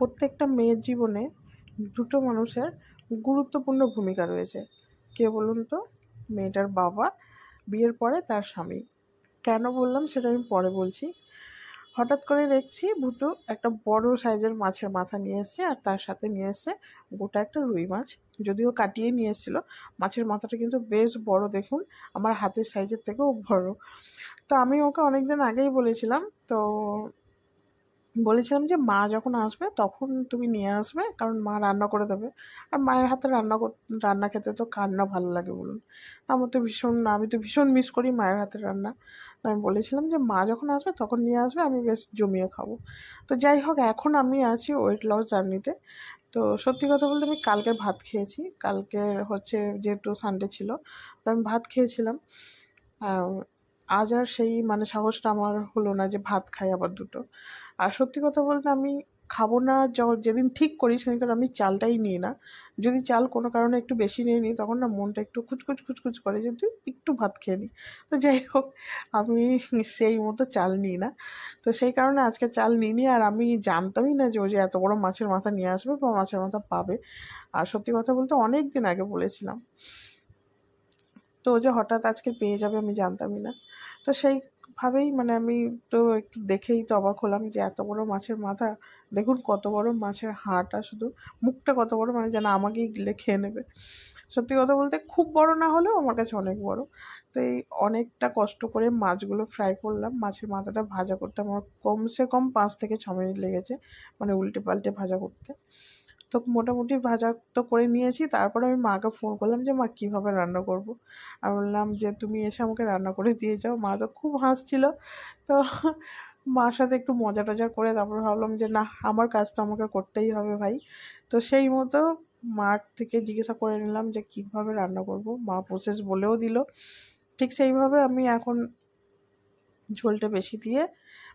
প্রত্যেকটা মেয়ের জীবনে দুটো মানুষের গুরুত্বপূর্ণ ভূমিকা রয়েছে। কে বলুন তো? মেয়েটার বাবা, বিয়ের পরে তার স্বামী। কেন বললাম সেটা আমি পরে বলছি। হঠাৎ করে দেখছি ভুতু একটা বড় সাইজের মাছের মাথা নিয়ে এসছে, আর তার সাথে নিয়ে এসছে গোটা একটা রুই মাছ। যদিও কাটিয়ে নিয়ে এসেছিল, মাছের মাথাটা কিন্তু বেশ বড়, দেখুন আমার হাতের সাইজের থেকেও বড়। তো আমি ওকে অনেকদিন আগেই বলেছিলাম, তো বলেছিলাম যে মা যখন আসবে তখন তুমি নিয়ে আসবে, কারণ মা রান্না করে দেবে। আর মায়ের হাতে রান্না খেতে তো কার না ভালো লাগে বলুন? আমি তো ভীষণ মিস করি মায়ের হাতের রান্না। তো আমি বলেছিলাম যে মা যখন আসবে তখন নিয়ে আসবে, আমি বেশ জমিয়ে খাবো। তো যাই হোক, এখন আমি আছি ওয়েট লস জার্নিতে। তো সত্যি কথা বলতে আমি কালকের ভাত খেয়েছি। কালকের হচ্ছে যেহেতু সানডে ছিল, তো আমি ভাত খেয়েছিলাম। আহ, আজ আর সেই সাহসটা আমার হলো না যে ভাত খাই আবার দুটো। আর সত্যি কথা বলতে আমি খাবো না, যেদিন ঠিক করি সেদিন আমি চালটাই নিই না। যদি চাল কোনো কারণে একটু বেশি নিয়ে নিই, তখন না মনটা একটু খুচখুচ খুচখুচ করে যে তুই একটু ভাত খেয়ে নিই। তো যাই হোক, আমি সেই মতো চাল নিই না। তো সেই কারণে আজকে চাল নিইনি। আর আমি জানতামই না যে ও যে এত বড় মাছের মাথা নিয়ে আসবে বা মাছের মাথা পাবে। আর সত্যি কথা বলতে অনেক দিন আগে বলেছিলাম, তো ও যে হঠাৎ আজকে পেয়ে যাবে আমি জানতামই না। তো সেইভাবেই আমি তো একটু দেখেই তো অবাক হলাম যে এত বড় মাছের মাথা। দেখুন কত বড় মাছের হাঁটা, শুধু মুখটা কত বড়, যেন আমাকেই গিলে খেয়ে নেবে। সত্যি কথা বলতে খুব বড় না হলেও আমার কাছে অনেক বড়। তো এই অনেকটা কষ্ট করে মাছগুলো ফ্রাই করলাম। মাছের মাথাটা ভাজা করতে আমার কমসে কম 5 থেকে 6 মিনিট লেগেছে, উল্টে পাল্টে ভাজা করতে। তো মোটামুটি ভাজা তো করে নিয়েছি। তারপরে আমি মাকে ফোন করলাম যে মা কীভাবে রান্না করব। আমি বললাম যে তুমি এসে আমাকে রান্না করে দিয়ে যাও। মা তো খুব হাসছিল। তো মার সাথে একটু মজা টজা করে তারপর ভাবলাম যে না, আমার কাজ তো আমাকে করতেই হবে ভাই। তো সেই মতো মার থেকে জিজ্ঞাসা করে নিলাম যে কীভাবে রান্না করব। মা প্রসেস বলেও দিল। ঠিক সেইভাবে আমি এখন ঝোলটা বেশি দিয়ে,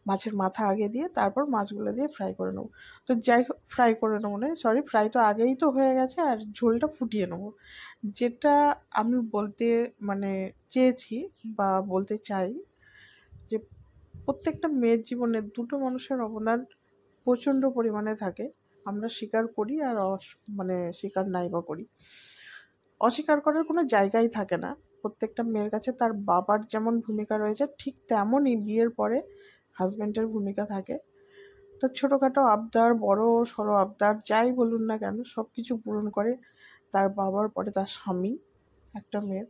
মাছের মাথা আগে দিয়ে তারপর মাছগুলো দিয়ে ফ্রাই করে নেবো। তো যাই হোক, ফ্রাই করে নেবো না, সরি, ফ্রাই তো আগেই তো হয়ে গেছে, আর ঝোলটা ফুটিয়ে নেবো। যেটা আমি বলতে মানে চেয়েছি বা বলতে চাই, যে প্রত্যেকটা মেয়ের জীবনে দুটো মানুষের অবদান প্রচণ্ড পরিমাণে থাকে। আমরা স্বীকার করি আর স্বীকার নাই বা করি, অস্বীকার করার কোনো জায়গাই থাকে না। প্রত্যেকটা মেয়ের কাছে তার বাবার যেমন ভূমিকা রয়েছে, ঠিক তেমনই বিয়ের পরে হাজব্যান্ডের ভূমিকা থাকে। তো ছোটোখাটো আবদার, বড় সড়ো আবদার যাই বলুন না কেন, সব কিছু পূরণ করে তার বাবার পরে তার স্বামী একটা মেয়ের।